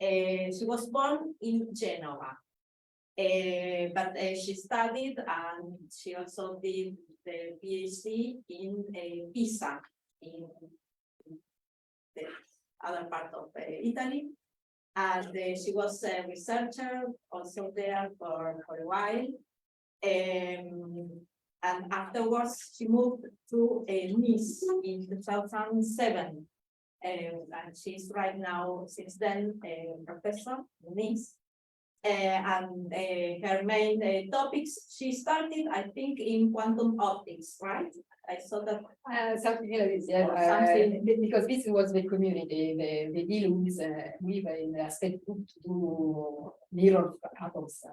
She was born in Genova, but she studied and she also did the PhD in Pisa, in the other part of Italy. And she was a researcher also there for a while. And afterwards, she moved to Nice in 2007. And she's right now, since then, a professor in Nice. And her main topics, she started, I think, in quantum optics, right? I saw that. Something like this, yeah. Because this was the community, the deal with in the aspect group to do mirror atoms,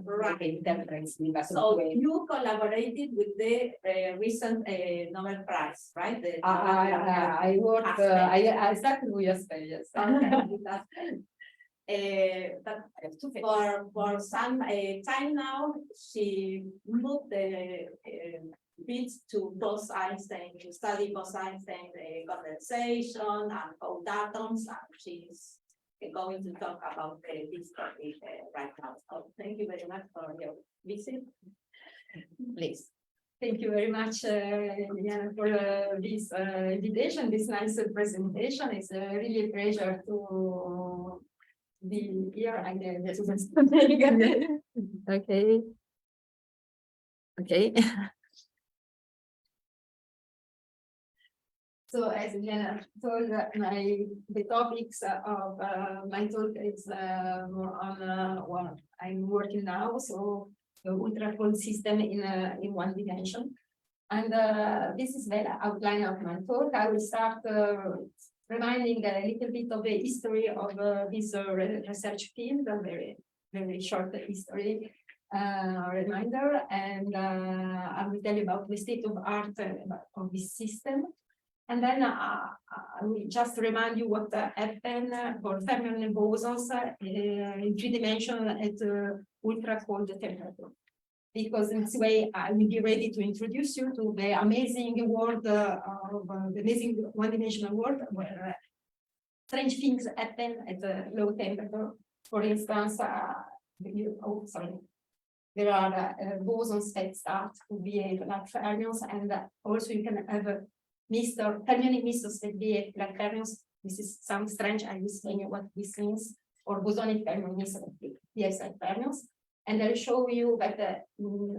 Right. interference with that So way. you collaborated with the recent Nobel Prize, right? I worked, I started with Aspen, yes. But for some time now, she moved the bit to Bose-Einstein to study Bose-Einstein condensation and cold atoms, and she's going to talk about this topic right now. So thank you very much for your visit. Please. Thank you very much, Liliana, for this invitation, this nice presentation. It's really a pleasure to be here. Okay. Okay. So as Liliana told, the topics of my talk is more on what I'm working now. So the ultracold system in one dimension. And this is the outline of my talk. I will start reminding a little bit of the history of this research field, a very, very short history reminder. And I will tell you about the state of art of this system. And then I will just remind you what happened for fermions and bosons in 3 dimensions at ultra-cold temperature. Because in this way, I will be ready to introduce you to the amazing world of the amazing one-dimensional world where strange things happen at a low temperature. For instance, there are bosons that start to behave like fermions, and also you can have fermionic misters that behave like fermions. This is some strange. I will explain you what this means. Or bosonic fermion misters that behave like fermions. And I'll show you that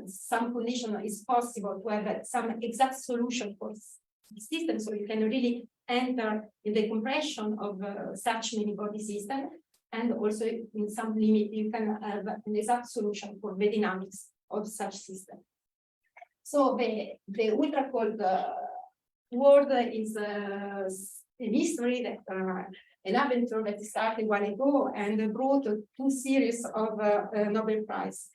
some condition is possible to have some exact solution for the system, so you can really enter in the compression of such many body system, and also in some limit you can have an exact solution for the dynamics of such system. So the ultra-cold world is a history that an adventure that started a while ago and brought 2 series of Nobel Prize.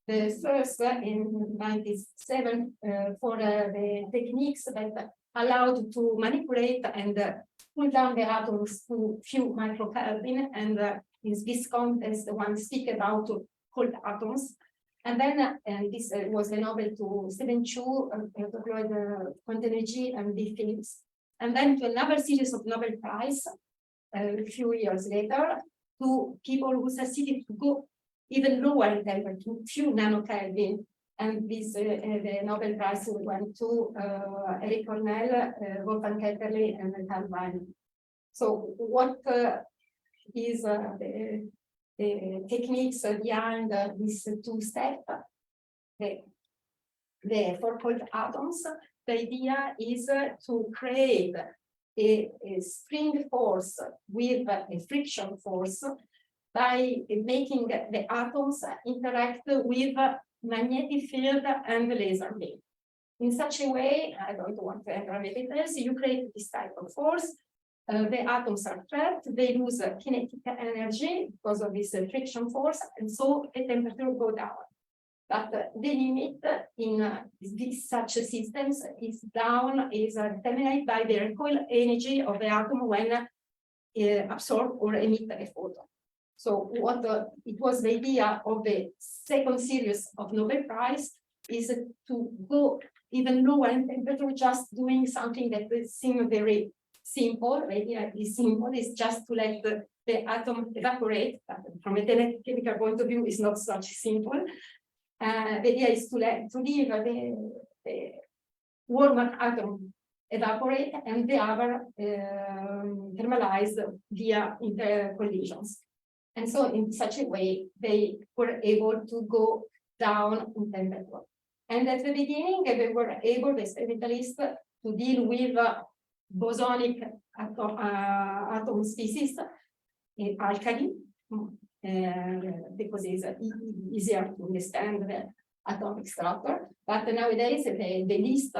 The first in 1997 for the techniques that allowed to manipulate and pull down the atoms to few microkelvin, and in this context, one speak about cold atoms. And then this was the Nobel to 72, deployed quantum energy and the fields. And then to another series of Nobel Prize a few years later, to people who succeeded to go even lower in temperature, to few nanokelvin. And this the Nobel Prize went to Eric Cornell, Wolfgang Ketterle, and Carl Wijn. So what is the techniques behind these 2 steps? For cold atoms, the idea is to create a spring force with a friction force by making the atoms interact with magnetic field and laser beam. In such a way, I don't want to enter the details, you create this type of force. The atoms are trapped, they lose kinetic energy because of this friction force, and so the temperature go down. But the limit in such systems is determined by the recoil energy of the atom when absorb or emit a photon. So what it was the idea of the second series of Nobel Prize is to go even lower in temperature, just doing something that will seem very simple. The idea is simple, is just to let the atom evaporate. From a chemical point of view, is not such simple. The idea is to leave the warmer atom evaporate and the other thermalize via intercollisions. And so in such a way, they were able to go down in temperature. And at the beginning, they were able, the experimentalists, to deal with bosonic atom species in alkali, because it's easier to understand the atomic structure. But nowadays, the list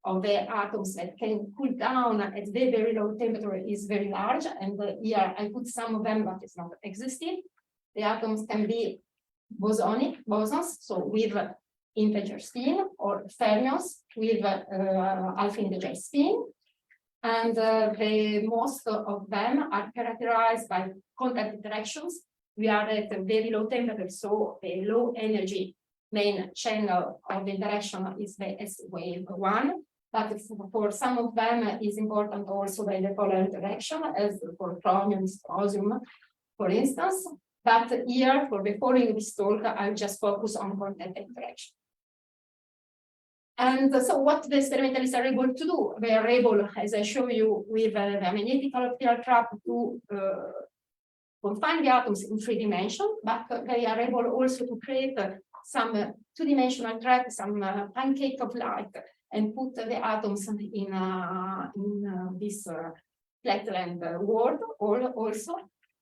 of the atoms that can cool down at very, very low temperature is very large. And here I put some of them, but it's not existing. The atoms can be bosons, so with integer spin, or fermions with alpha integer spin. And the most of them are characterized by contact interactions. We are at a very low temperature, so a low energy main channel of the interaction is the S wave 1. But for some of them is important also by the polar interaction, as for chromium, strontium, for instance. But here, for the following of this talk, I'll just focus on contact interaction. And so what the experimentalists are able to do, they are able, as I show you, with the magnetic field trap to confine the atoms in 3 dimensions, but they are able also to create some 2-dimensional trap, some pancake of light, and put the atoms in this flatland world, or also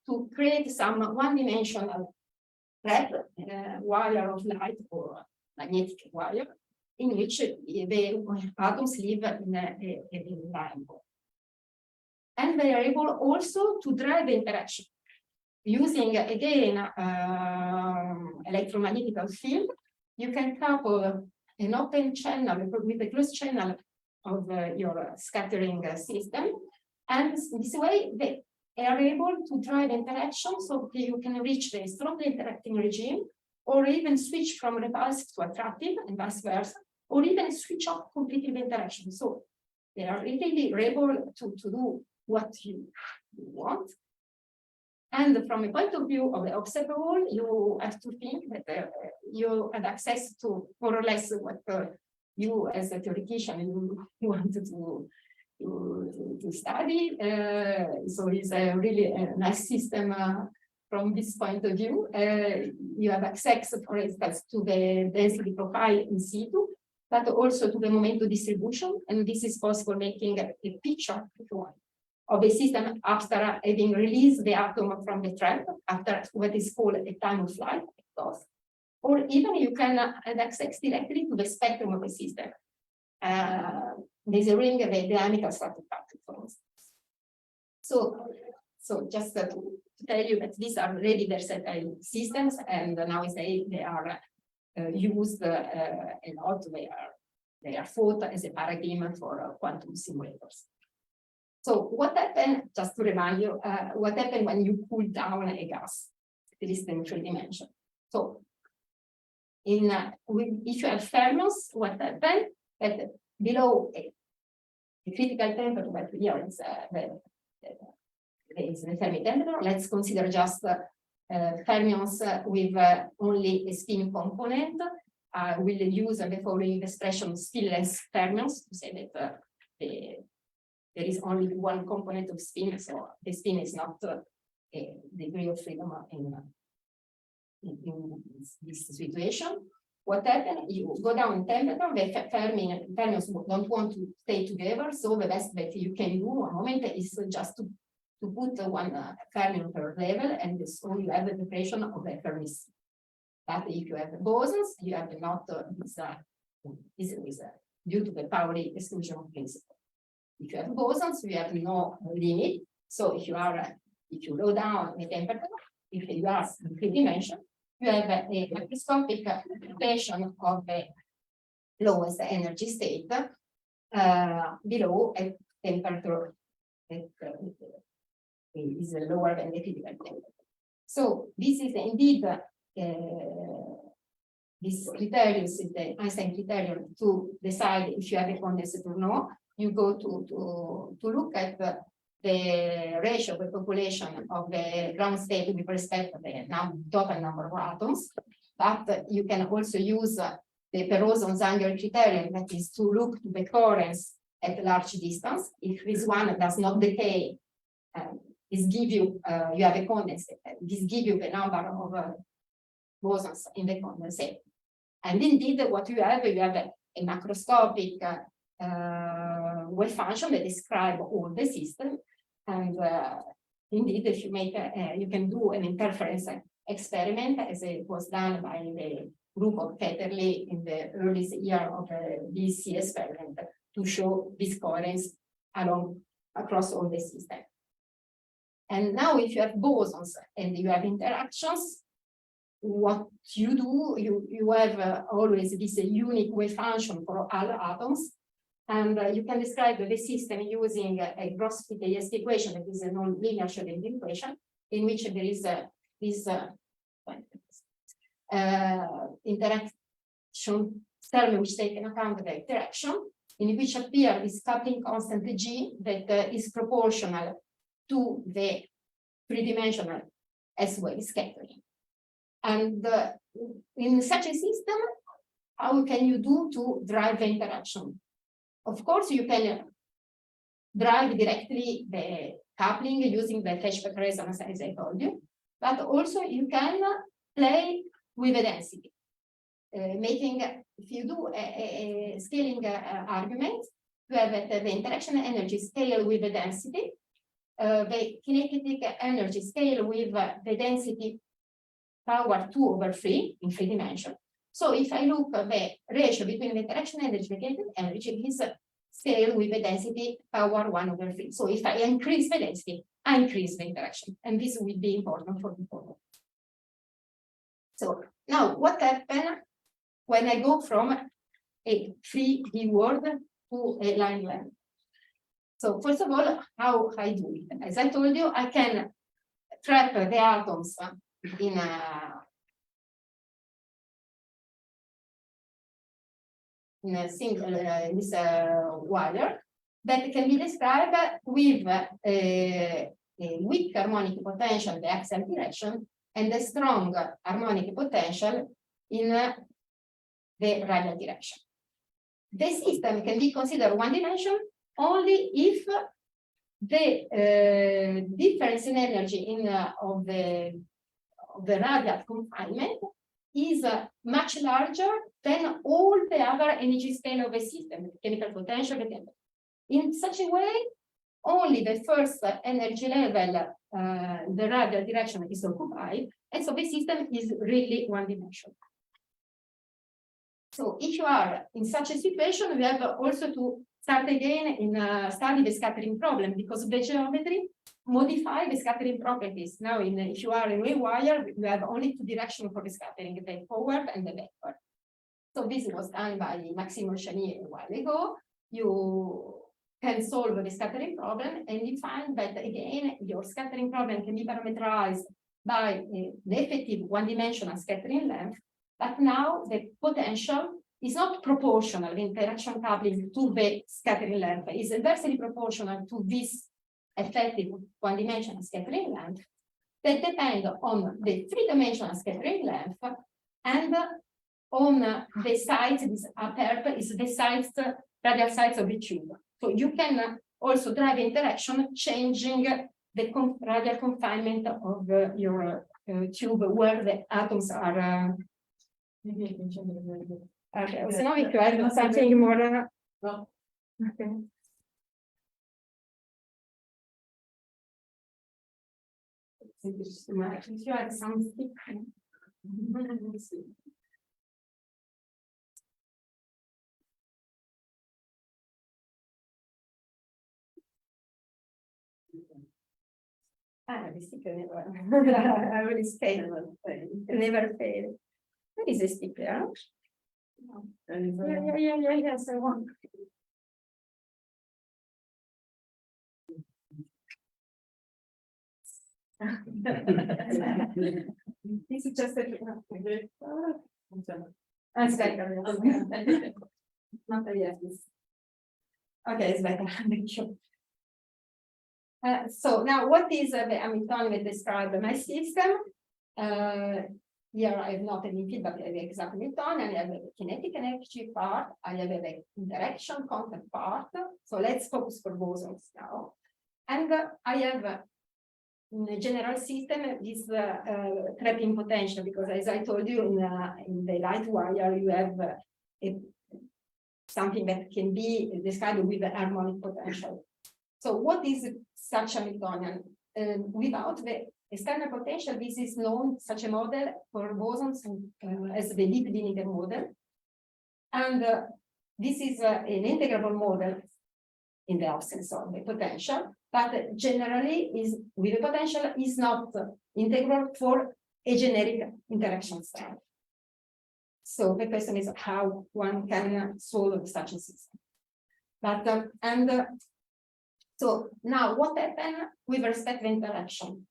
to create some 1-dimensional trap, wire of light or magnetic wire, in which the atoms live in a line. And they are able also to drive the interaction using, again, electromagnetic field. You can couple an open channel with a closed channel of your scattering system. And this way, they are able to drive interaction so that you can reach the strongly interacting regime, or even switch from repulsive to attractive and vice versa, or even switch off completely the interaction. So they are really able to do what you want. And from a point of view of the observable, you have to think that you have access to more or less what you as a theoretician you wanted to study. So it's a really nice system from this point of view. You have access, for instance, to the density profile in situ, but also to the momentum distribution. And this is possible making a picture, if you want, of a system after having released the atom from the trap, after what is called a time of flight, or even you can have access directly to the spectrum of the system, measuring the dynamical structure factor, for instance. So just to tell you that these are already versatile systems, and nowadays they are used a lot. They are thought as a paradigm for quantum simulators. So what happened, just to remind you, what happened when you cool down a gas, at least in 3 dimensions? So if you have fermions, what happened? That below a critical temperature, but here is the Fermi temperature, let's consider just fermions with only a spin component. We'll use the following expression, spinless fermions, to say that there is only one component of spin, so the spin is not a degree of freedom in this situation. What happens? You go down in temperature, the fermions don't want to stay together, so the best that you can do at the moment is just to put one fermion per level, and so you have the preparation of the Fermis. But if you have the bosons, you have not this is due to the Pauli exclusion principle. If you have bosons, you have no limit. So if you low down the temperature, if you are in 3 dimensions, you have a macroscopic occupation of the lowest energy state below a temperature that is lower than the critical temperature. So this is indeed this criterion is the Einstein criterion to decide if you have a condensate or no. You go to look at the ratio of the population of the ground state with respect to the total number of atoms, but you can also use the Perot-Zanger criterion, that is to look to the coherence at large distance. If this one does not decay, this give you, you have a condensate, this give you the number of bosons in the condensate. And indeed, what you have a macroscopic wave function that describe all the system. And indeed, if you make, you can do an interference experiment, as it was done by the group of Ketterle in the early year of the BC experiment, to show this coherence across all the system. And now, if you have bosons and you have interactions, what you do, you have always this unique wave function for all atoms, and you can describe the system using a gross fit AST equation, that is a non-linear Schrodinger equation, in which there is this interaction term which take into account the interaction, in which appear this coupling constant G that is proportional to the three-dimensional S-wave scattering. And in such a system, how can you do to drive the interaction? Of course, you can drive directly the coupling using the flashback resonance, as I told you, but also you can play with the density. Making, if you do a scaling argument, you have the interaction energy scale with the density, the kinetic energy scale with the density power 2/3 in 3 dimensions. So if I look at the ratio between the interaction energy and the kinetic energy, is scale with the density power 1/3. So if I increase the density, I increase the interaction, and this will be important for the problem. So now, what happens when I go from a 3D world to a lineland? So first of all, how I do it? As I told you, I can trap the atoms in a single this wire that can be described with a weak harmonic potential in the axial direction and a strong harmonic potential in the radial direction. The system can be considered one dimension only if the difference in energy of the radial confinement is much larger than all the other energy scale of a system, chemical potential. In such a way, only the first energy level, the radial direction, is occupied, and so the system is really one dimensional. So if you are in such a situation, we have also to start again in study the scattering problem, because the geometry modify the scattering properties. Now, if you are in a wire, you have only two directions for the scattering, the forward and the backward. So this was done by Maxime Chanier a while ago. You can solve the scattering problem, and you find that again, your scattering problem can be parameterized by the effective one-dimensional scattering length, but now the potential is not proportional, the interaction coupling, to the scattering length. It's inversely proportional to this effective one-dimensional scattering length that depend on the three-dimensional scattering length and on the sides. This perp is the sides, radial sides of the tube. So you can also drive interaction changing the radial confinement of your tube where the atoms are. Maybe I can change it. Okay, so now if you have something more. No. Okay. If you have something. The sticker never. I really stay. Never fail. What is a sticker? No. Yes, I want. This is just a not a yes. Okay, it's better. Thank you. So now what is the Hamiltonian that describe my system? Here I have not any field, but I have the exact Hamiltonian. I have the kinetic energy part. I have the interaction content part. So let's focus for bosons now. And I have in the general system this trapping potential, because as I told you in the light wire, you have something that can be described with the harmonic potential. So what is such a Hamiltonian? Without the external potential, this is known, such a model for bosons as the deep linear model. And this is an integrable model in the absence of the potential, but generally is with the potential is not integral for a generic interaction style. So the question is how one can solve such a system. But so now what happened with respect to interaction?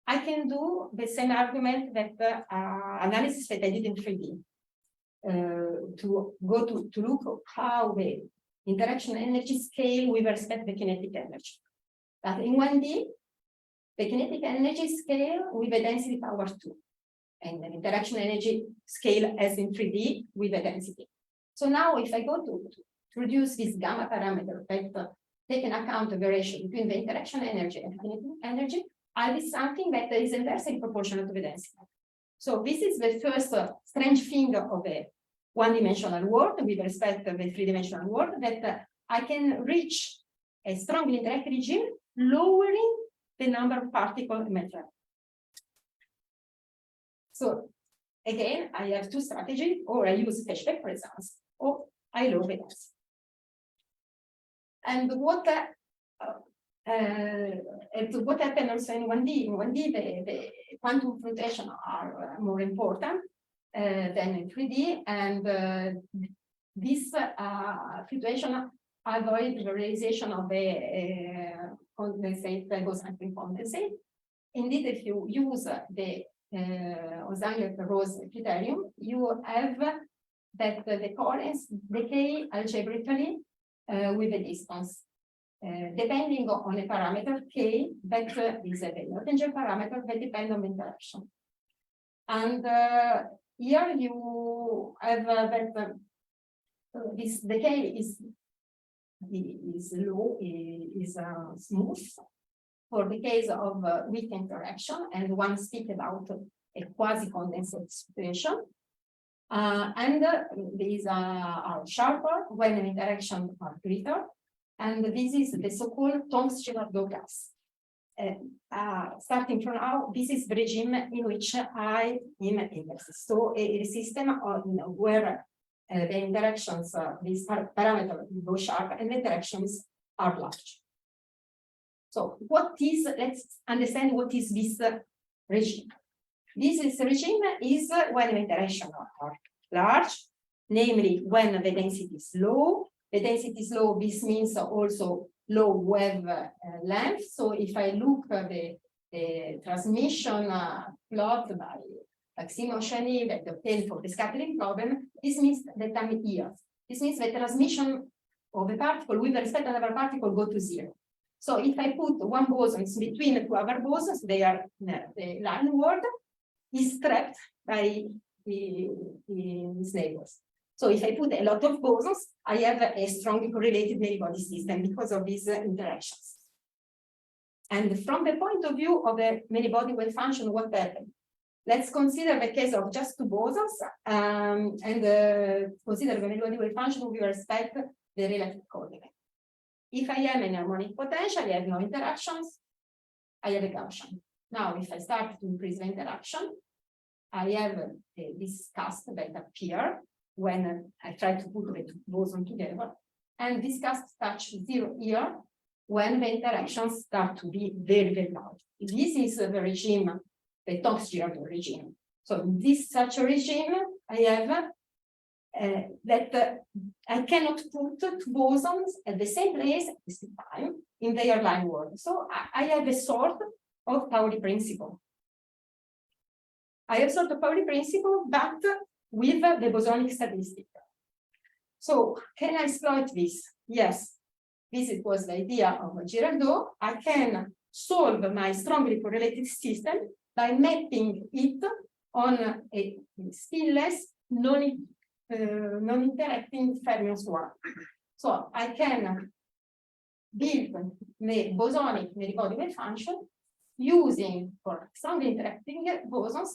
I can do the same argument that analysis that I did in 3D to go to look at how the interaction energy scale with respect to the kinetic energy. But in 1D, the kinetic energy scale with a density power 2, and the interaction energy scale as in 3D with a density. So now if I go to reduce this gamma parameter that take into account the ratio between the interaction energy and kinetic energy, I'll be something that is inversely proportional to the density. So this is the first strange thing of a one-dimensional world with respect to the three-dimensional world, that I can reach a strongly interactive regime, lowering the number of particles in my track. So again, I have two strategies, or I use flashback presence, or I lower the density. And what happened also in 1D? In 1D, the quantum fluctuations are more important than in 3D, and this fluctuation avoid the realization of the condensate, Bose-Einstein condensate. Indeed, if you use the Osang-Rose criterion, you have that the coherence decay algebraically with the distance, depending on a parameter k that is a Lottinger parameter that depends on the interaction. And here you have that this decay is low, is smooth for the case of weak interaction, and one speaks about a quasi-condensate situation. And these are sharper when an interaction are greater, and this is the so-called Tonks-Girardeau gas. Starting from now, this is the regime in which I am interested. So a system where the interactions, these parameters go sharp and the interactions are large. So let's understand what is this regime. This regime is when the interactions are large, namely when the density is low. The density is low, this means also low wave length. So if I look at the transmission plot by Maximo Chani that obtained for the scattering problem, this means that I'm here. This means the transmission of a particle with respect to another particle go to zero. So if I put one boson between two other bosons, they are the line word is trapped by its neighbors. So if I put a lot of bosons, I have a strongly correlated many-body system because of these interactions. And from the point of view of the many-body wave function, what happened? Let's consider the case of just two bosons and consider the many-body wave function with respect to the relative coordinate. If I am in harmonic potential, I have no interactions, I have a Gaussian. Now, if I start to increase the interaction, I have this cast that appear when I try to put the two bosons together, and this cast touch zero here when the interactions start to be very, very large. This is the regime, the Tonks-Girardeau regime. So in this such a regime, I have that I cannot put two bosons at the same place at the same time in their line world. So I have a sort of Pauli principle. I have sort of Pauli principle, but with the bosonic statistic. So can I exploit this? Yes, this was the idea of Girardeau, I can solve my strongly correlated system by mapping it on a spinless, non-interacting fermions one. So I can build the bosonic many-body wave function using, for strongly interacting bosons,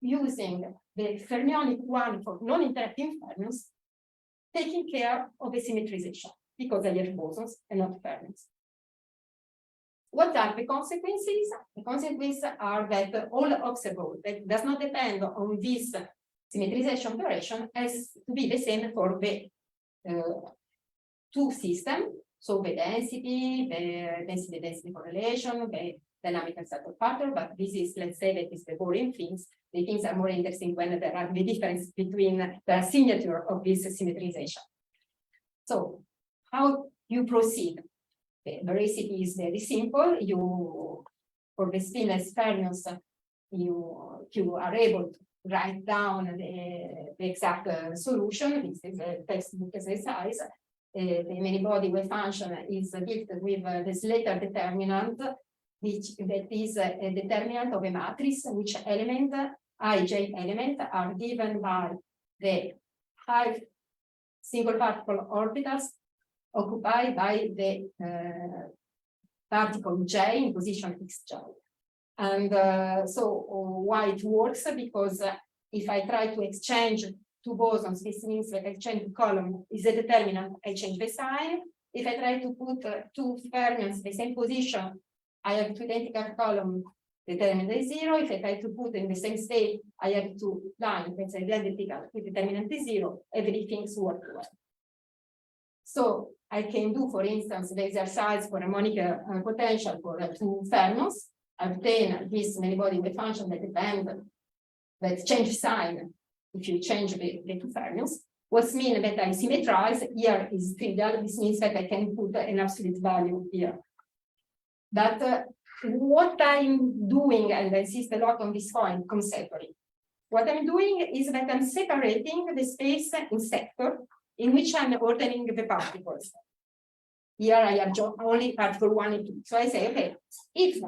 using the fermionic one for non-interacting fermions, taking care of the symmetrization, because I have bosons and not fermions. What are the consequences? The consequences are that all observable that does not depend on this symmetrization operation has to be the same for the two systems. So the density correlation, the dynamical cycle pattern, but this is, let's say, that is the boring things. The things are more interesting when there are the difference between the signature of this symmetrization. So how you proceed? The recipe is very simple. You, for the spinless fermions, you are able to write down the exact solution. This is a textbook exercise. The many-body wave function is built with the Slater determinant, that is a determinant of a matrix, which element, ij element, are given by the high single particle orbitals occupied by the particle j in position xj. And so why it works? Because if I try to exchange two bosons, this means that I change the column is a determinant, I change the sign. If I try to put two fermions in the same position, I have two identical columns, determinant is 0. If I try to put in the same state, I have two lines, let's say identical with determinant is 0, everything's work well. So I can do, for instance, the exercise for harmonic potential for two fermions, obtain this many-body wave function that depend, that change sign if you change the two fermions. What means that I symmetrize here is trivial. This means that I can put an absolute value here. But what I'm doing, and I insist a lot on this point conceptually, what I'm doing is that I'm separating the space in sector in which I'm ordering the particles. Here I have only particle 1 and 2. So I say, okay, if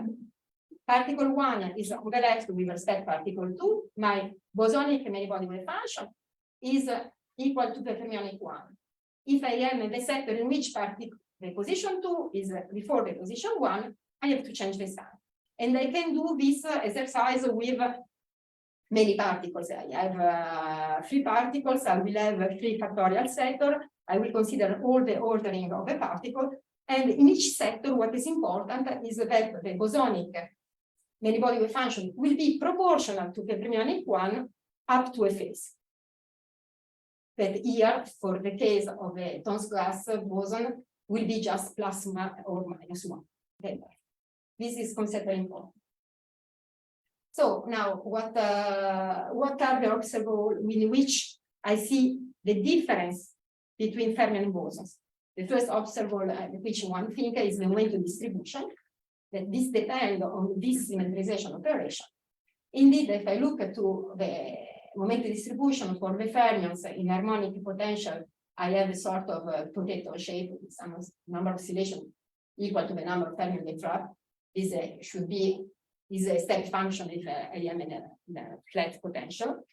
particle 1 is on the left with respect to particle 2, my bosonic many-body wave function is equal to the fermionic 1. If I am in the sector in which particle the position 2 is before the position 1, I have to change the sign. And I can do this exercise with many particles. I have 3 particles. I will have 3 factorial sector. I will consider all the ordering of a particle. And in each sector, what is important is that the bosonic many-body wave function will be proportional to the fermionic 1 up to a phase. That here, for the case of a Tonks-Girardeau boson, will be just plus or minus 1. Okay. This is considered important. So now, what are the observables in which I see the difference between fermion and bosons? The first observable, which one think is the momentum distribution, that this depends on this symmetrization operation. Indeed, if I look to the momentum distribution for the fermions in harmonic potential, I have a sort of potato shape with some number of oscillations equal to the number of fermions they trap. This should be a step function if I am in a flat potential.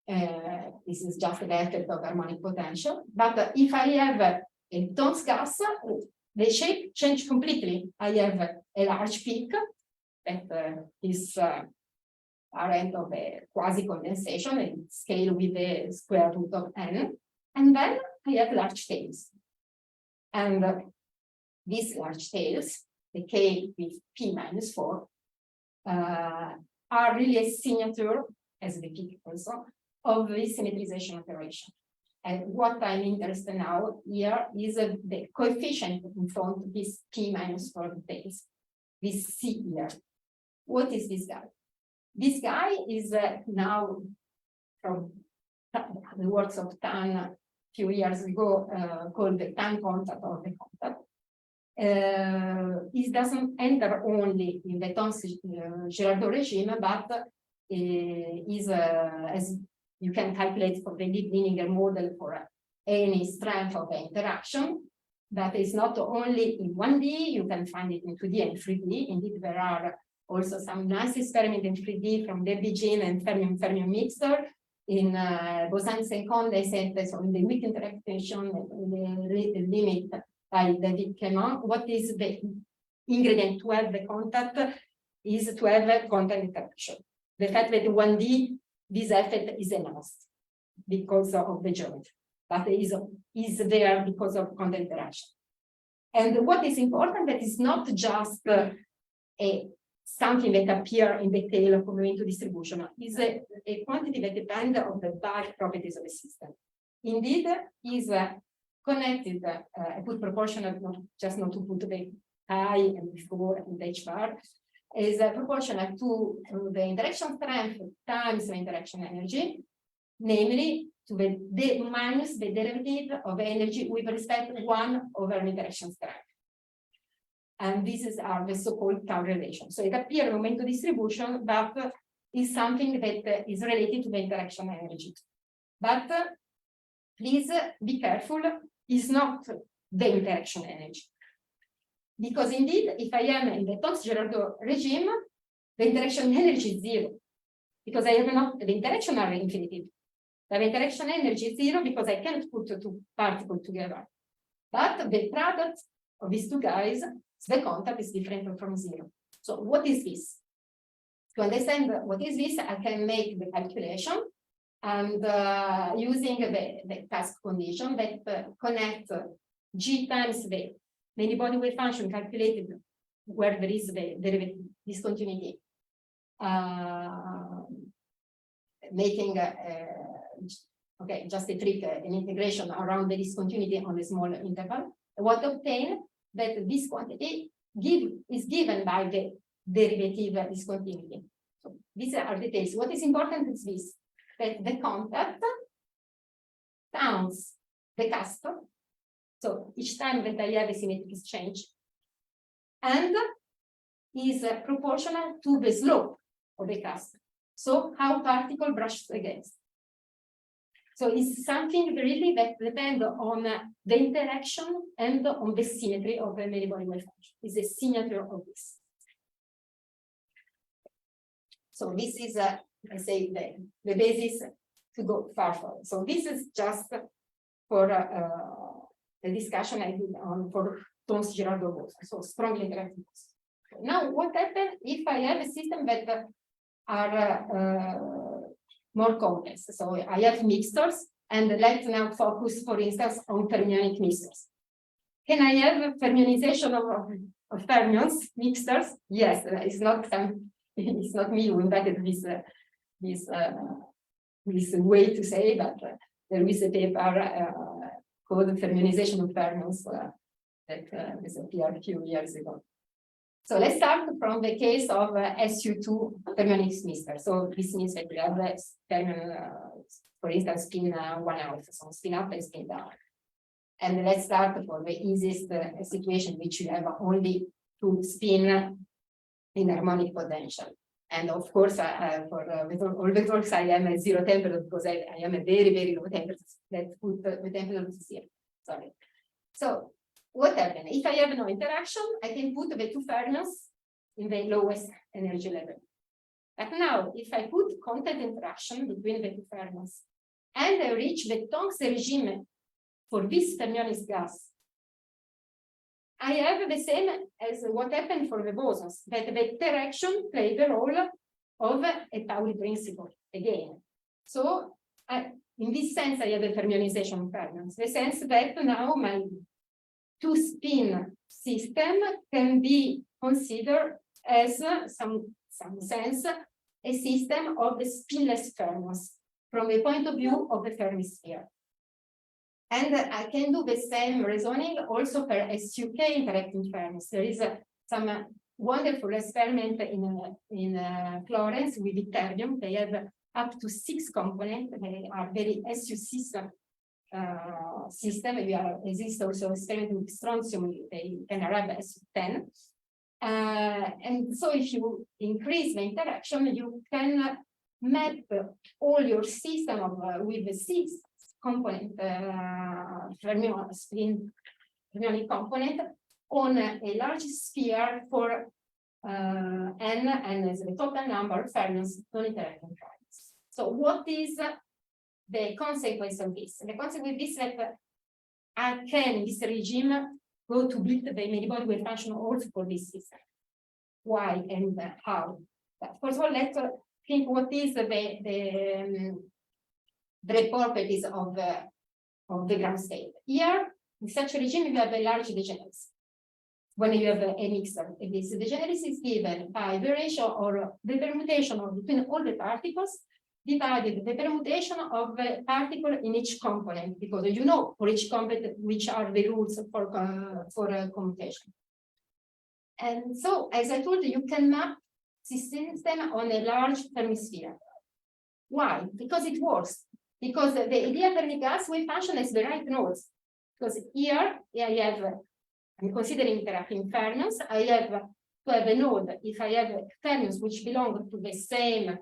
This is just the effect of harmonic potential. But if I have a Tonks-Girardeau, the shape changes completely. I have a large peak that is parent of a quasi-condensation and scale with the square root of n. And then I have large tails. And these large tails, the k with p minus 4, are really a signature, as the peak also, of this symmetrization operation. And what I'm interested now here is the coefficient in front of this p minus 4 tails, this c here. What is this guy? This guy is now from the works of Tan a few years ago, called the Tan contact or the contact. It doesn't enter only in the Tonks-Girardeau regime, but is, as you can calculate for the linear model for any strength of the interaction, But it's not only in 1D, you can find it in 2D and 3D. Indeed, there are also some nice experiments in 3D from the Begin and fermion mixture in Bose-Einstein condensate, so in the weak interaction, the limit by David Clement. What is the ingredient to have the contact is to have a contact interaction. The fact that in 1D, this effect is enhanced because of the geometry, but is there because of contact interaction. And what is important that is not just something that appears in the tail of moving to distribution, is a quantity that depends on the bulk properties of the system. Indeed, is connected, I put proportional, just not to put the I and before and H bar, is proportional to the interaction strength times the interaction energy, namely to the minus the derivative of energy with respect to 1 over interaction strength. And this is the so-called tau relation. So it appears momentum distribution, but is something that is related to the interaction energy. But please be careful, is not the interaction energy. Because indeed, if I am in the Tonks-Girardeau regime, the interaction energy is 0. Because I have not, the interaction are infinitive. The interaction energy is 0 because I can't put two particles together. But the product of these two guys, the contact is different from 0. So what is this? To understand what is this, I can make the calculation and using the task condition that connect G times the many body wave function calculated where there is the derivative discontinuity, making okay, just a trick, an integration around the discontinuity on a small interval. What obtain that this quantity is given by the derivative discontinuity. So these are details. What is important is this, that the contact counts the cusp. So each time that I have a symmetric exchange, and is proportional to the slope of the cusp. So how particle brushes against. So it's something really that depends on the interaction and on the symmetry of the many body wave function. It's a signature of this. So this is, I say, the basis to go further. So this is just for the discussion I did on for Tonks-Girardeau, so strongly interactive. Now, what happens if I have a system that are more complex? So I have mixtures, and let's now focus, for instance, on fermionic mixtures. Can I have fermionization of fermions mixtures? Yes, it's not me who invented this way to say, but there is a paper called fermionization of fermions that disappeared a few years ago. So let's start from the case of SU2 fermionic mixture. So this means that we have fermion, for instance, spin 1/2, so spin up and spin down. And let's start for the easiest situation, which you have only to spin in harmonic potential. And of course, for all vectors, I am at 0 temperature because I am at very, very low temperature. Let's put the temperature to 0. Sorry. So what happens? If I have no interaction, I can put the two fermions in the lowest energy level. But now, if I put contact interaction between the two fermions and I reach the Tonks regime for this fermionic gas, I have the same as what happened for the bosons, that the interaction plays the role of a Pauli principle again. So in this sense, I have a fermionization of fermions, the sense that now my two-spin system can be considered as some sense a system of the spinless fermions from the point of view of the Fermi sphere. And I can do the same reasoning also for SUK interacting fermions. There is some wonderful experiment in Florence with ytterbium. They have up to 6 components. They are very SU system. Exists also experiment with strontium. They can arrive at SU10. And so if you increase the interaction, you can map all your system with the 6 component fermion spin fermionic component on a large sphere for n, and as the total number of fermions non-interacting fermions. So what is the consequence of this? The consequence of this is that I can, in this regime, go to build the many-body wave function also for this system. Why and how? But first of all, let's think what is the properties of the ground state. Here, in such a regime, you have a large degeneracy. When you have a mixer, this degeneracy is given by the ratio or the permutation of between all the particles divided the permutation of the particle in each component, because you know for each component which are the rules for commutation. And so, as I told you, you can map this system on a large Fermi-sphere. Why? Because it works. Because the idea of the gas wave function has the right nodes. Because here I have, I'm considering interacting fermions. I have to have a node if I have fermions which belong to the same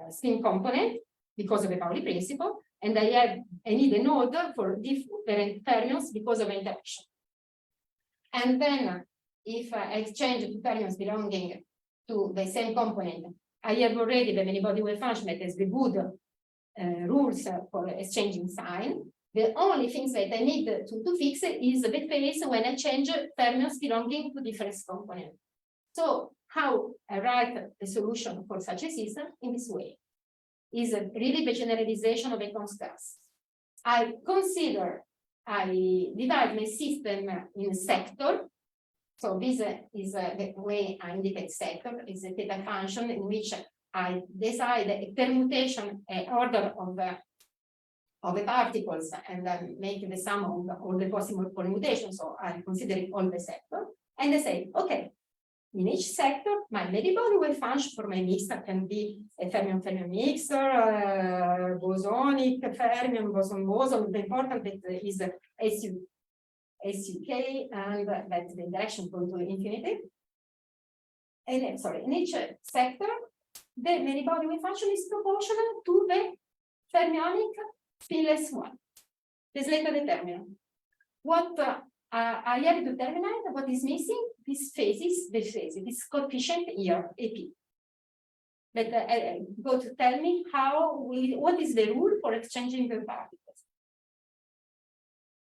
spin component because of the Pauli principle, and I need a node for different fermions because of interaction. And then if I exchange two fermions belonging to the same component, I have already the many-body wave function that has the good rules for exchanging sign. The only things that I need to fix is the phase when I change fermions belonging to different components. So how I write the solution for such a system in this way is really the generalization of a Tonks gas. I divide my system in sector. So this is the way I indicate sector, is a theta function in which I decide a permutation order of the particles and then make the sum of all the possible permutations. So I consider all the sector and I say, okay, in each sector, my many-body wave function for my mixer can be a fermion-fermion mixer, bosonic fermion, boson-boson. The important bit is SUK, and that's the interaction going to infinity. And sorry, in each sector, the many-body wave function is proportional to the fermionic spinless one, the Slater determinant. What I have to terminate, what is missing, this coefficient here, AP. That go to tell me what is the rule for exchanging the particles.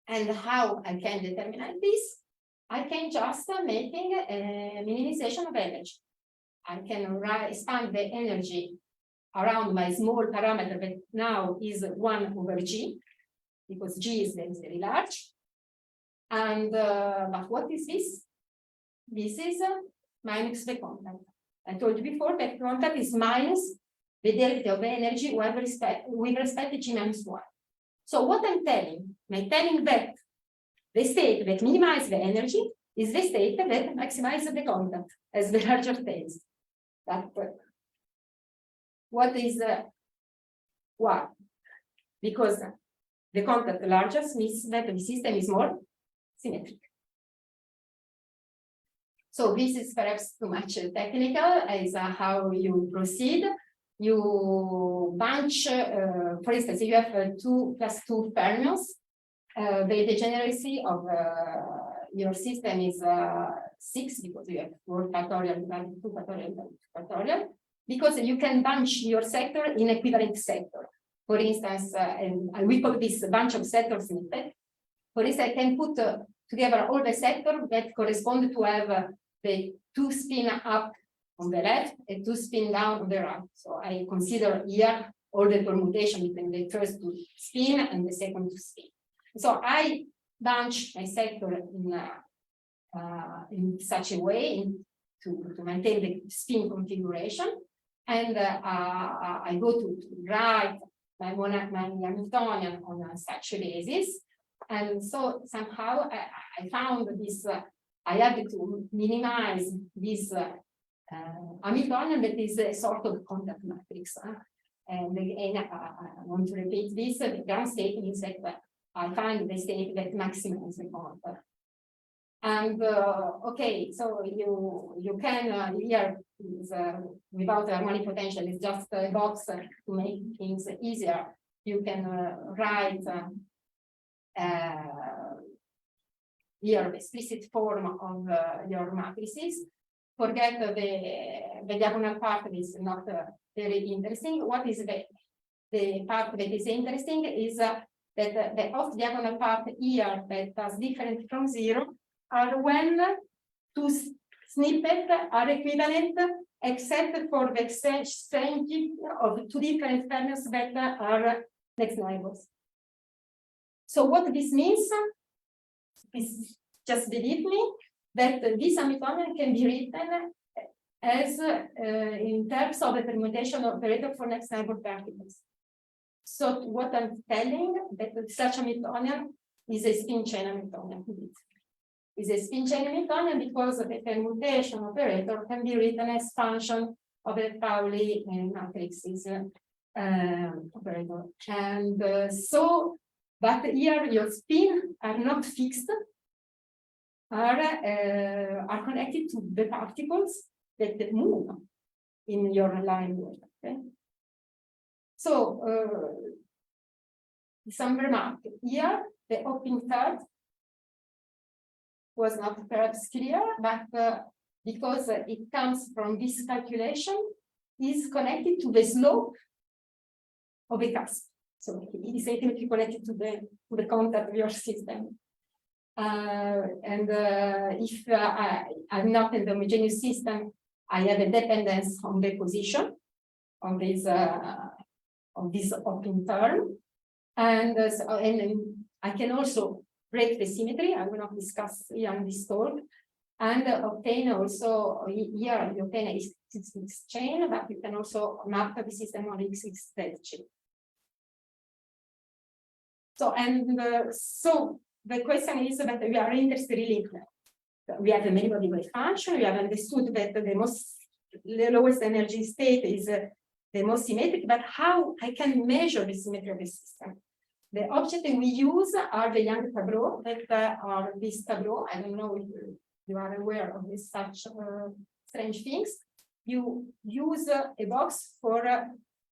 And how I can determine this? I can just making a minimization of energy. I can expand the energy around my small parameter that now is 1 over G, because G is very large. And but what is this? This is minus the content. I told you before that content is minus the derivative of energy with respect to G minus 1. So what I'm telling that the state that minimizes the energy is the state that maximizes the content as the larger phase. That what is why? Because the content larger means that the system is more symmetric. So this is perhaps too much technical as how you proceed. You bunch, for instance, if you have 2 plus 2 fermions, the degeneracy of your system is 6 because you have 4 factorial divided 2 factorial divided 2 factorial, because you can bunch your sector in equivalent sector. For instance, and we call this bunch of sectors in effect. For instance, I can put together all the sectors that correspond to have the 2 spin up on the left and 2 spin down on the right. So I consider here all the permutation between the first 2 spin and the second 2 spin. So I bunch my sector in such a way to maintain the spin configuration, and I go to write my Hamiltonian on such a basis. And so somehow I found this, I had to minimize this Hamiltonian that is a sort of contact matrix. And again, I want to repeat this, the ground state means that I find the state that maximizes the contact. And okay, so you can here is, without harmonic potential, it's just a box to make things easier. You can write here the explicit form of your matrices. Forget the diagonal part is not very interesting. What is the part that is interesting is that the off diagonal part here that is different from 0 are when two snippets are equivalent, except for the exchange of two different fermions that are next neighbors. So what this means is, just believe me, that this Hamiltonian can be written as in terms of the permutation operator for next neighbor particles. So what I'm telling that such a Hamiltonian is a spin chain Hamiltonian. Is a spin chain Hamiltonian because the permutation operator can be written as function of the Pauli matrices operator. And but here your spin are not fixed, are connected to the particles that move in your line. Okay? So some remark here, the open third was not perhaps clear, but because it comes from this calculation, is connected to the slope of a cusp. So it is intimately connected to the contact of your system. If I'm not in the homogeneous system, I have a dependence on the position of this open term, and I can also break the symmetry. I will not discuss here in this talk, and obtain also here you obtain a X chain, but you can also map the system on X chain. So so the question is that we are interested really. We have a many-body wave function. We have understood that the lowest energy state is the most symmetric, but how I can measure the symmetry of the system? The object that we use are the Young tableau that are this tableau. I don't know if you are aware of this such strange things. You use a box for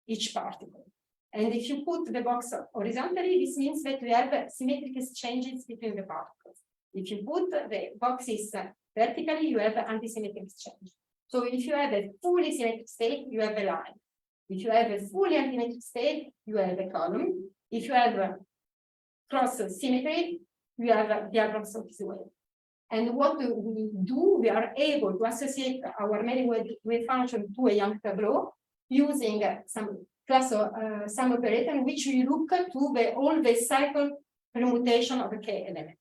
each particle. And if you put the box horizontally, this means that we have symmetric exchanges between the particles. If you put the boxes vertically, you have anti-symmetric exchange. So if you have a fully symmetric state, you have a line. If you have a fully anti-symmetric state, you have a column. If you have a cross symmetry, you have diagrams of this way. And what we do, we are able to associate our many wave function to a Young tableau using some class some operator in which we look to all the cycle permutation of a K element.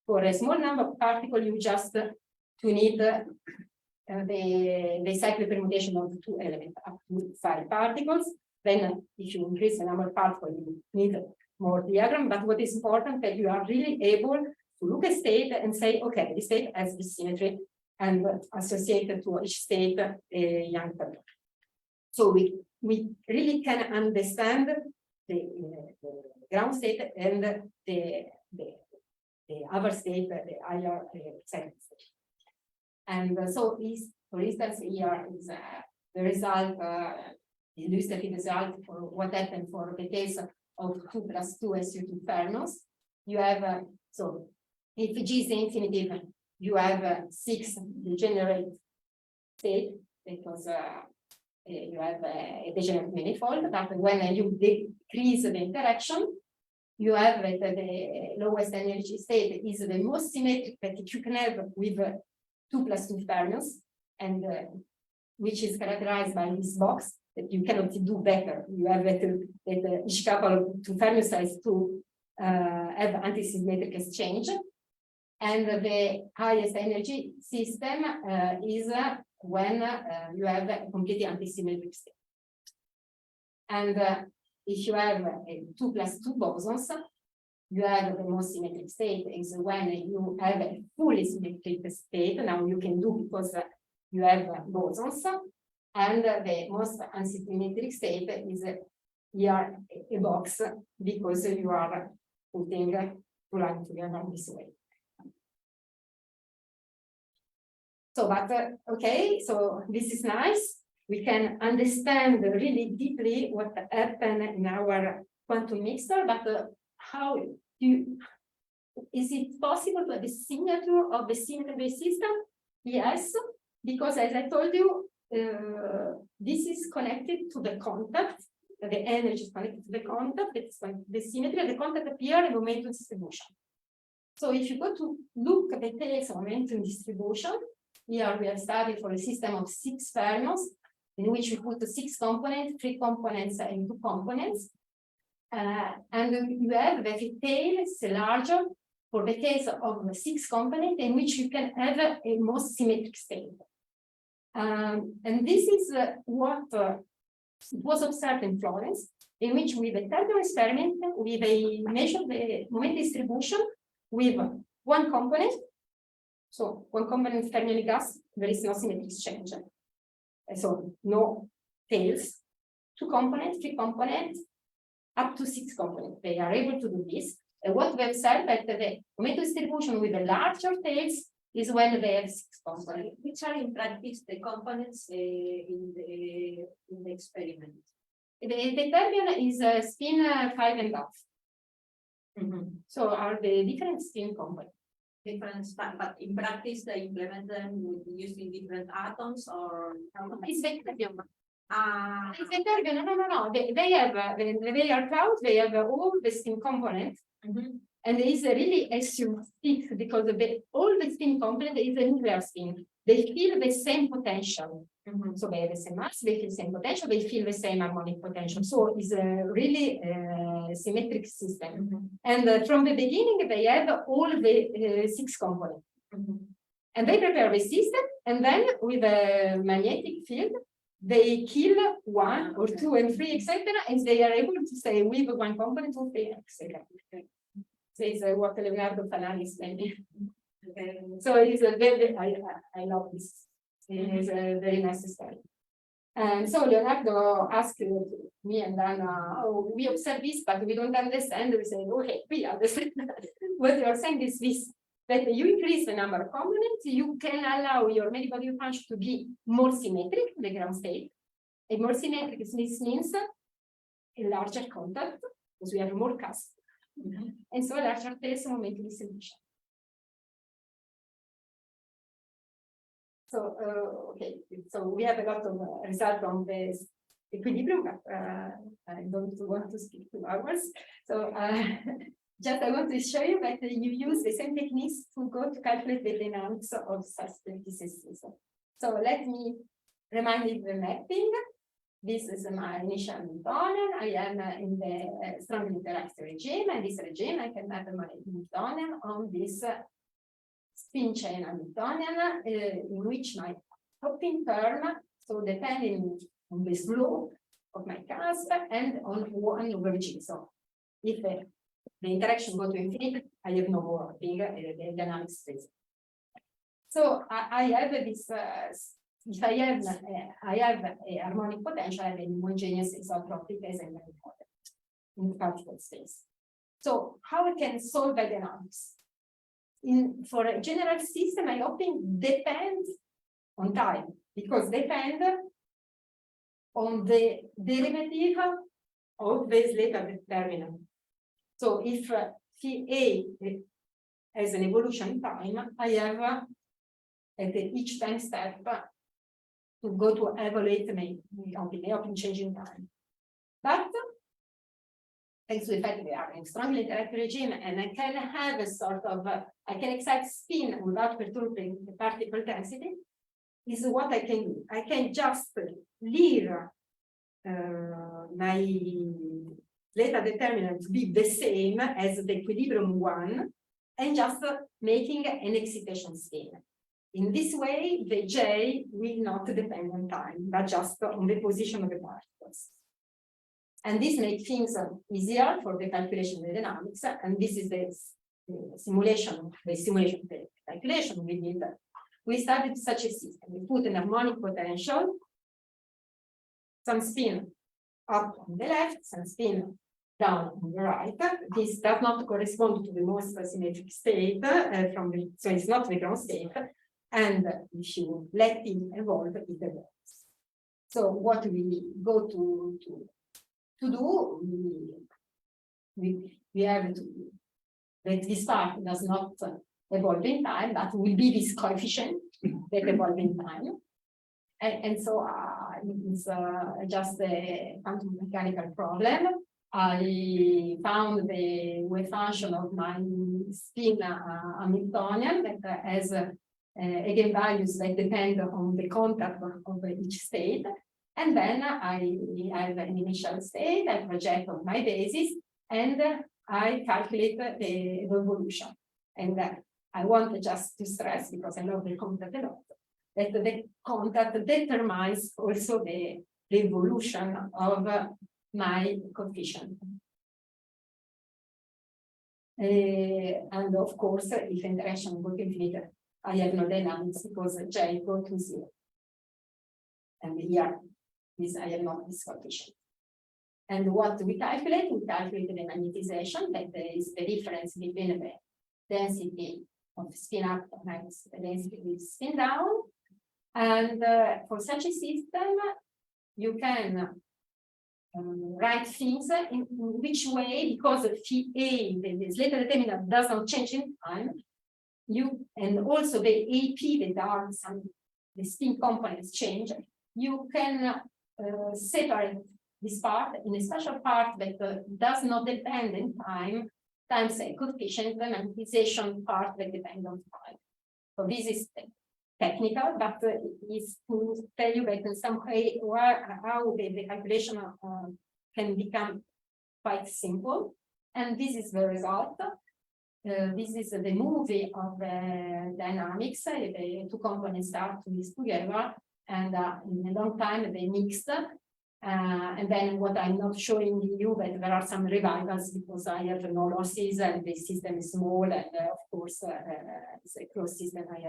For a small number of particles, you just need the cycle permutation of the two elements up to 5 particles. Then, if you increase the number of particles, you need more diagram. But what is important that you are really able to look at state and say, okay, this state has this symmetry, and associated to each state a Young tableau. So we really can understand the ground state and the other state, the higher second state. And so this, for instance, here is the result, the illustrative result for what happened for the case of 2 + 2 SU2 fermions. You have, so if G is infinitive, you have 6 degenerate state because you have a degenerate manifold, but when you decrease the interaction, you have that the lowest energy state is the most symmetric that you can have with 2 + 2 fermions, and which is characterized by this box that you cannot do better. You have that each couple of 2 fermions has to have anti-symmetric exchange, and the highest energy system is when you have a completely anti-symmetric state. And if you have a 2 + 2 bosons, you have the most symmetric state is when you have a fully symmetric state. Now you can do because you have bosons, and the most unsymmetric state is here a box because you are putting two lines together this way. So, but okay, so this is nice. We can understand really deeply what happened in our quantum mixture, but is it possible to have a signature of the symmetry system? Yes, because as I told you, this is connected to the contact. The energy is connected to the contact. It's like the symmetry of the contact appear in momentum distribution. So if you go to look at the details of momentum distribution, here we have studied for a system of 6 fermions, in which we put 6 components, 3 components, and 2 components. And you have the details larger for the case of 6 components, in which you can have a most symmetric state. And this is what was observed in Florence, in which with a thermal experiment, we measured the moment distribution with 1 component. So 1 component fermionic gas, there is no symmetric exchange. So no tails, 2 components, 3 components, up to 6 components. They are able to do this. And what we observed that the momentum distribution with the larger tails is when they have 6 components. Which are in practice the components in the experiment. The fermion is spin 5.5. So are the different spin components. Different, but in practice they implement them with using different atoms or It's the fermion. It's the fermion. No. They have they are clouds. They have all the spin components, and there is a really SU6 because all the spin components is a nuclear spin. They feel the same potential. So they have the same mass, they feel the same potential, they feel the same harmonic potential. So it's a really symmetric system. And from the beginning, they have all the 6 components. And they prepare the system, and then with a magnetic field, they kill 1 or 2 and 3, etc. And they are able to say with 1 component, 2, 3, etc. So it's what Leonardo Fanali explained. So it's a very, I love this. It is a very necessary. And so Leonardo asked me and Anna, oh, we observe this, but we don't understand. We say, okay, we understand. What you are saying is this, that you increase the number of components, you can allow your medical function to be more symmetric, the ground state. A more symmetric, this means a larger contact, because we have more cast. And so a larger tails momentum distribution. So, okay, so we have a lot of result on this equilibrium, but I don't want to speak 2 hours. So just I want to show you that you use the same techniques to go to calculate the dynamics of such systems. So let me remind you the mapping. This is my initial Newtonian. I am in the strongly interactive regime, and this regime I can map my Newtonian on this spin chain Hamiltonian, in which my hopping term, so depending on the slope of my cusp and on 1 over G. So if the interaction go to infinity, I have no more hopping, the dynamic space. So I have this, if I have a harmonic potential, I have an homogeneous isotropic as a model in particle space. So how I can solve the dynamics? For a general system, my hopping depends on time, because depend on the derivative of the later determinant. So if Phi A has an evolution in time, I have at each time step to go to evaluate my hopping change in time. But thanks to the fact that we are in strongly interactive regime, and I can have a sort of, I can excite spin without perturbing the particle density, is what I can do. I can just leave my zeta determinant to be the same as the equilibrium one, and just making an excitation spin. In this way, the J will not depend on time, but just on the position of the particles. And this makes things easier for the calculation of the dynamics. And this is the simulation, the calculation we did. We started such a system. We put an harmonic potential, some spin up on the left, some spin down on the right. This does not correspond to the most symmetric state so it's not the ground state. And if you let it evolve, it evolves. So what we go to do, we have to that this part does not evolve in time, but will be this coefficient that evolve in time. And so it's just a quantum mechanical problem. I found the wave function of my spin Hamiltonian that has eigenvalues that depend on the contact of each state. And then I have an initial state, I project on my basis, and I calculate the evolution. And I want just to stress, because I love the contact a lot, that the contact determines also the evolution of my coefficient. And of course, if interaction go to infinity, I have no dynamics because J go to 0. And here, I have not this coefficient. And what we calculate? We calculate the magnetization, that is the difference between the density of spin up minus the density of spin down. And for such a system, you can write things in which way, because phi A, the Slater determinant, does not change in time. And also the AP, that are the spin components change. You can separate this part in a special part that does not depend in time, times a coefficient, the magnetization part that depends on time. So this is technical, but is to tell you that in some way how the calculation can become quite simple. And this is the result. This is the movie of dynamics. The two components start to mix together, and in a long time they mixed. And then what I'm not showing you, but there are some revivals because I have no losses and the system is small, and of course it's a closed system. I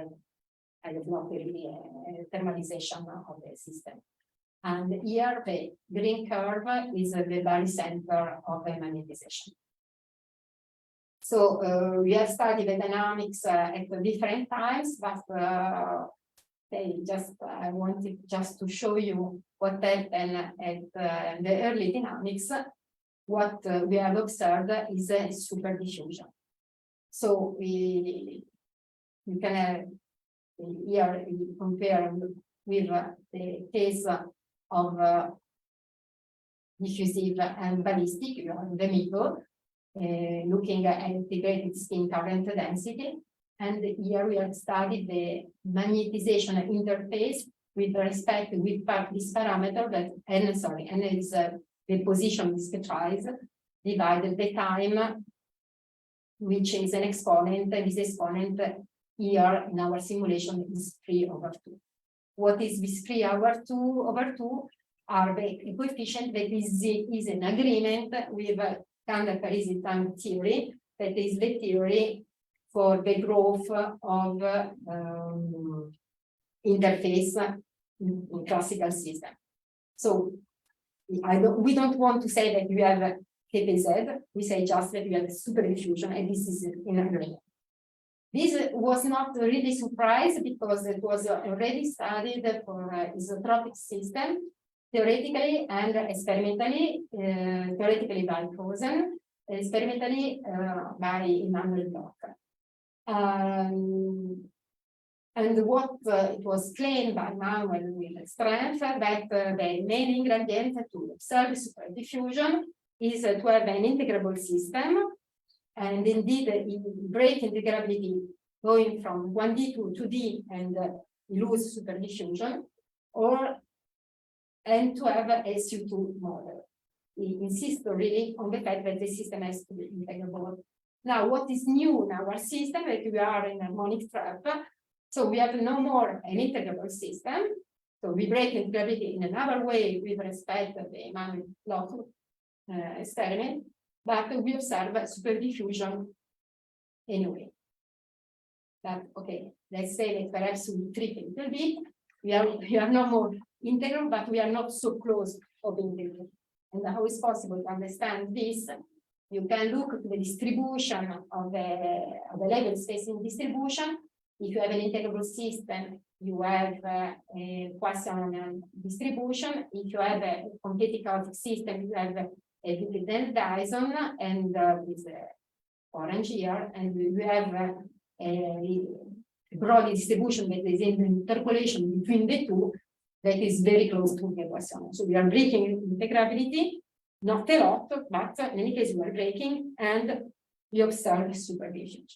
have not really a thermalization of the system. And here the green curve is the barycenter of the magnetization. So we have studied the dynamics at different times, but I wanted just to show you what happened at the early dynamics. What we have observed is a super diffusion. So we can have here we compare with the case of diffusive and ballistic. You are in the middle, looking at integrated spin current density. And here we have studied the magnetization interface with respect with this parameter that n is the position discretized divided the time, which is an exponent. This exponent here in our simulation is 3/2. What is this 3/2? Are the coefficient that is in agreement with Cantor-Parisi time theory, that is the theory for the growth of interface in classical system. So we don't want to say that we have KPZ, we say just that we have a super diffusion, and this is in agreement. This was not really surprised because it was already studied for isotropic system, theoretically and experimentally, theoretically by Rosen, experimentally by Immanuel Bloch. And what it was claimed by Immanuel with strength that the main ingredient to observe superdiffusion is to have an integrable system. And indeed, in break integrability going from 1D to 2D and lose superdiffusion, and to have a SU2 model. We insist really on the fact that the system has to be integrable. Now, what is new in our system? That we are in a harmonic trap. So we have no more an integrable system. So we break integrability in another way with respect to the Immanuel Bloch experiment, but we observe superdiffusion anyway. But okay, let's say that perhaps we trick a little bit. We are no more integral, but we are not so close of integral. And how is possible to understand this? You can look at the distribution of the level spacing distribution. If you have an integrable system, you have a Poisson distribution. If you have a completely chaotic system, you have a Dyson, and with orange here, and we have a broad distribution that is in the interpolation between the two that is very close to the Poisson. So we are breaking integrability, not a lot, but in any case we are breaking, and we observe supervision.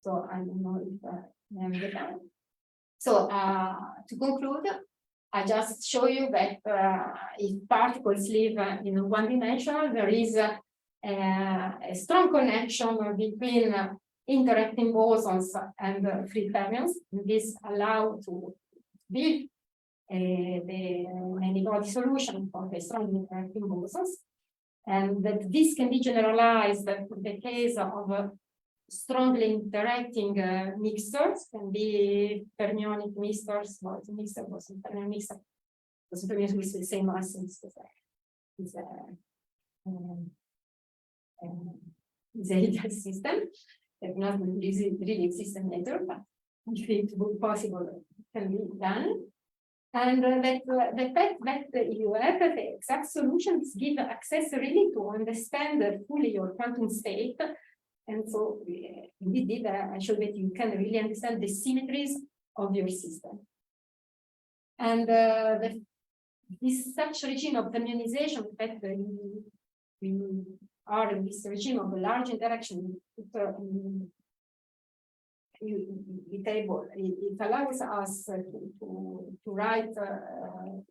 So I don't know if I am the time. So to conclude, I just show you that if particles live in one dimension, there is a strong connection between interacting bosons and free fermions. This allows to build the many-body solution for the strong interacting bosons, and that this can be generalized for the case of strongly interacting mixtures, can be fermionic mixtures, boson mixture, boson fermion mixture, boson fermions with the same mass is a ideal system that not really exist in nature, but if it would possible, it can be done. And the fact that you have the exact solutions give access really to understand fully your quantum state. And so indeed, I showed that you can really understand the symmetries of your system. And this such regime of fermionization that we are in this regime of a large interaction it allows us to write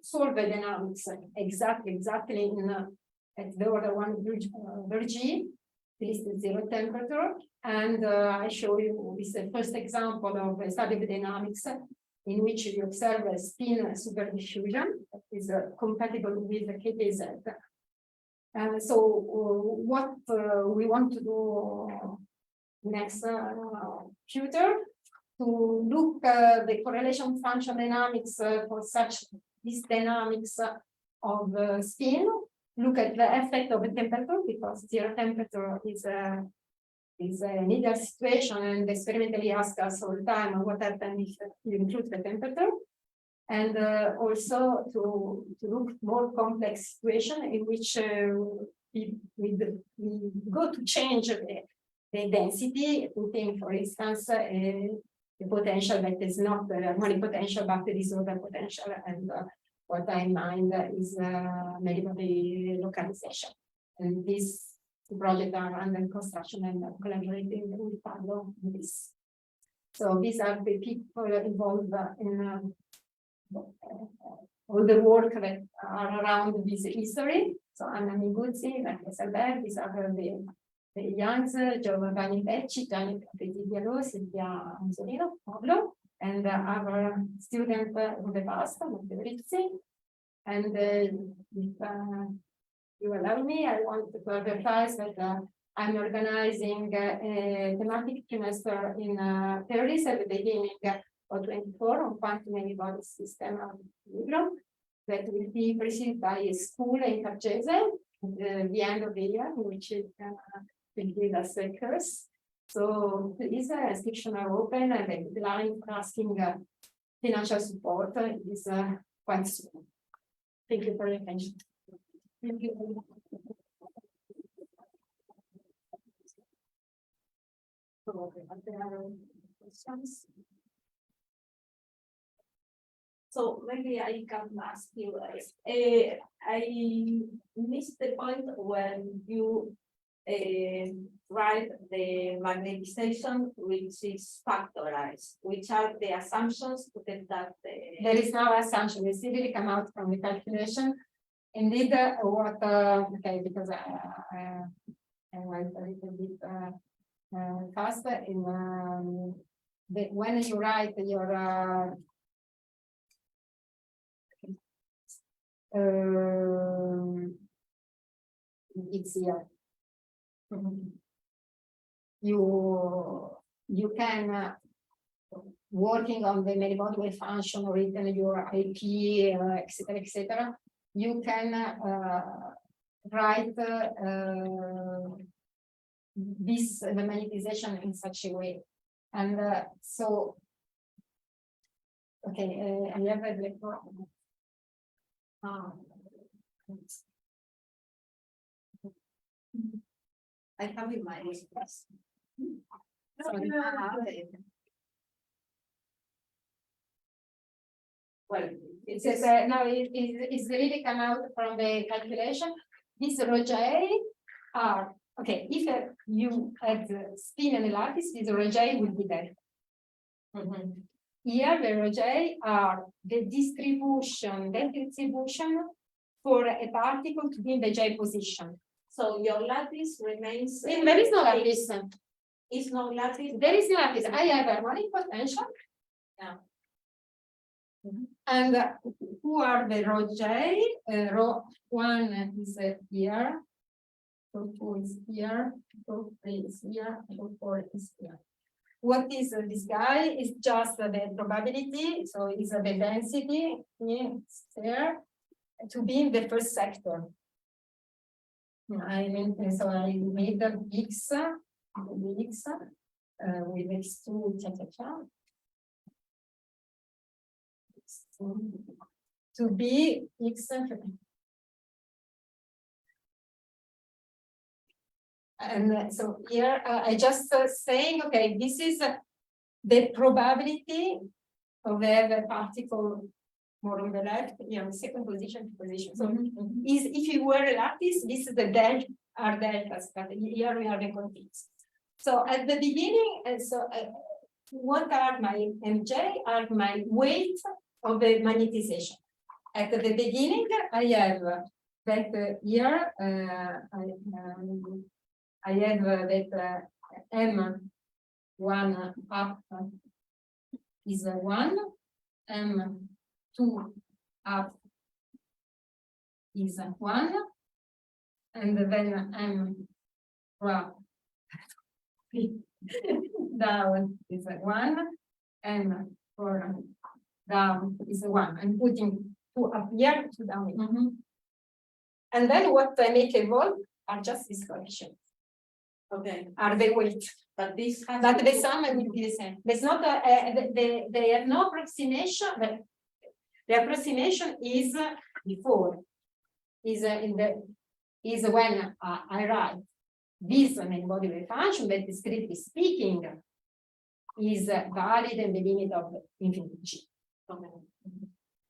solve the dynamics exactly in at the order 1 G, this is 0 temperature, and I show you this first example of a study of dynamics in which you observe a spin superdiffusion that is compatible with the KPZ. So what we want to do next future to look the correlation function dynamics for such these dynamics of spin, look at the effect of the temperature, because 0 temperature is an ideal situation, and experimentally ask us all the time what happens if you include the temperature, and also to look more complex situation in which we go to change the density, putting, for instance, the potential that is not the harmonic potential, but the disorder potential. And what I mind is many-body localization. And these projects are under construction and collaborating with Pablo on this. So these are the people involved in all the work that are around this history. So Anna Miguzzi, Patrizia Vignolo, these are the youngs, Giovanni Becci, Patrizia Vignolo, Silvia Anzolino, Pablo, and our student of the past, Patrizia. And if you allow me, I want to advertise that I'm organizing a thematic trimester in Paris at the beginning of 24 on quantum many-body system of equilibrium that will be preceded by a school in Carcese at the end of the year, in which it will give us a course. So these inscriptions are open, and the deadline for asking financial support is quite soon. Thank you for your attention. Thank you. Questions? So maybe I can ask you, I missed the point when you write the magnetization, which is factorized. Which are the assumptions to get that? There is no assumption. It's really come out from the calculation. Indeed, what okay, because I went a little bit faster in when you write your it's here. You can working on the many-body wavefunction or even your IP, etc. You can write this magnetization in such a way, and so okay, I have a I have in my response. Well, It says now it's really come out from the calculation. These rho J are okay. If you had spin and lattice, this rho J will be there. Here the rho J are the distribution for a particle to be in the J position. so your lattice remains. There is no lattice. Is no lattice. There is no lattice. I have harmonic potential. Yeah. And who are the rho J? Rho 1 is here. Rho 2 is here. Rho 3 is here. Rho 4 is here. What is this guy? It's just the probability. So it's the density. It's there to be in the first sector. I mean, so I made the X with X2, to be X. And so here I just saying, okay, this is the probability of a particle more on the left, second position to position. So is if you were a lattice, this is the delta are deltas, but here we are the confinements. So at the beginning, what are my MJ are my weight of the magnetization. At the beginning, I have that here I have that M1 up is 1, M2 up is 1, and then M down is 1, M4 down is 1. I'm putting 2 up here, 2 down here. And then what I make evolve are just these coefficients. Okay. Are the weight. But this has But the sum will be the same. There's not they have no approximation, but the approximation is before, is when I write this main body wave function that is strictly speaking is valid in the limit of infinity G. Okay.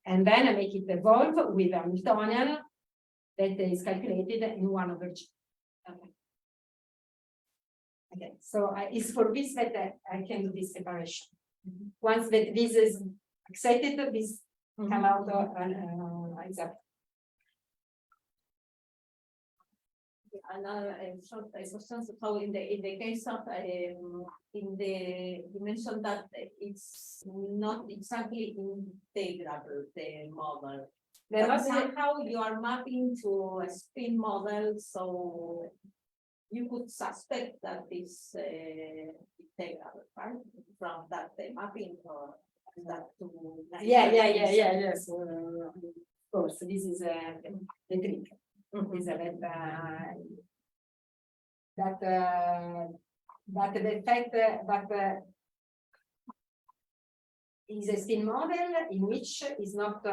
And then I make it evolve with Hamiltonian that is calculated in 1 over G. Okay. Okay, so it's for this that I can do this separation. Once that this is accepted, this come out exactly. Another short question. So in the case of in the dimension that it's not exactly integrable, the model. But somehow you are mapping to a spin model, so you could suspect that it's integral, right? From that mapping or that to yes. Of course, this is the trick. Is that the fact that is a spin model in which is not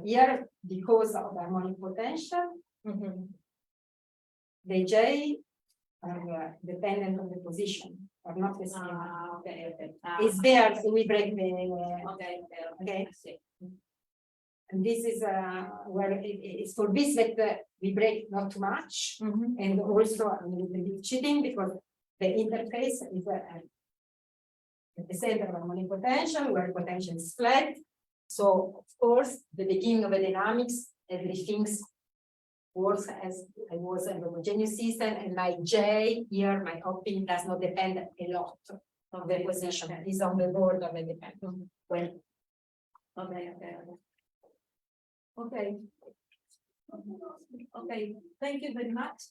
here because of the harmonic potential. The J are dependent on the position, are not the same. Okay. It's there, so we break the. Okay. And this is where it's for this that we break not too much, and also a little bit cheating because the interface is at the center of harmonic potential where potential is flat. So of course, the beginning of the dynamics, everything's works as I was an homogeneous system, and my J here, my hopping does not depend a lot on the position. It's on the border that depends. Well, okay. Thank you very much.